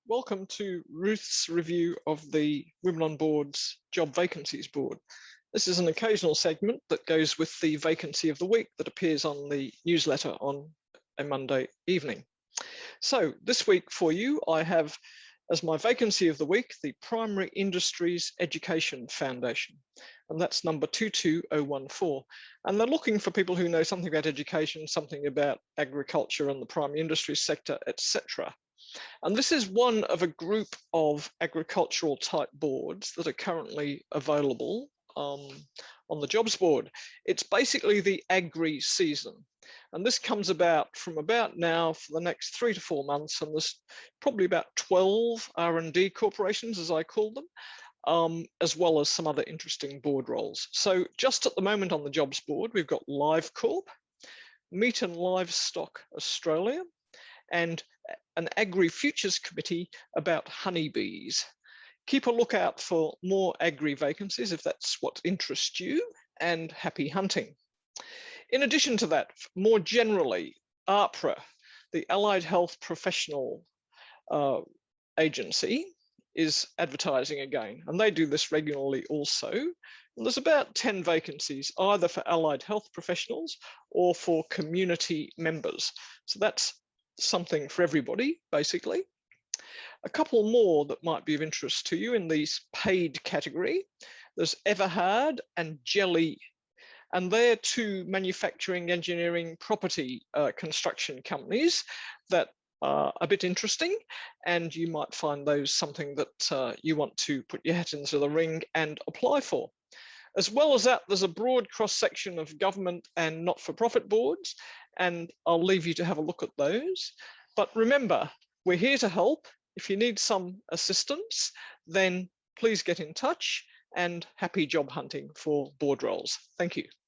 Welcome to Ruth's review of the Women on Boards Job Vacancies Board. This is an occasional segment that goes with the vacancy of the week that appears on the newsletter on a Monday evening. So this week for you, I have as my vacancy of the week, the Primary Industries Education Foundation, and that's number 22014. And they're looking for people who know something about education, something about agriculture and the primary industries sector, etc. And this is one of a group of agricultural type boards that are currently available on the jobs board. It's basically the agri season. And this comes about from about now for the next 3 to 4 months. And there's probably about 12 R&D corporations, as I call them, as well as some other interesting board roles. So just at the moment on the jobs board, we've got Live Corp, Meat and Livestock Australia, and an Agri Futures Committee about honeybees. Keep a lookout for more agri vacancies if that's what interests you, and happy hunting. In addition to that, more generally, AHPRA, the Allied Health Professional Agency, is advertising again, and they do this regularly also. And there's about 10 vacancies, either for allied health professionals or for community members. So that's something for everybody, basically. A couple more that might be of interest to you in the paid category. There's Everhard and Jelly, and they're two manufacturing, engineering, property construction companies that are a bit interesting, and you might find those something that you want to put your hat into the ring and apply for. As well as that, there's a broad cross-section of government and not-for-profit boards, and I'll leave you to have a look at those. But remember, we're here to help. If you need some assistance, then please get in touch, and happy job hunting for board roles. Thank you.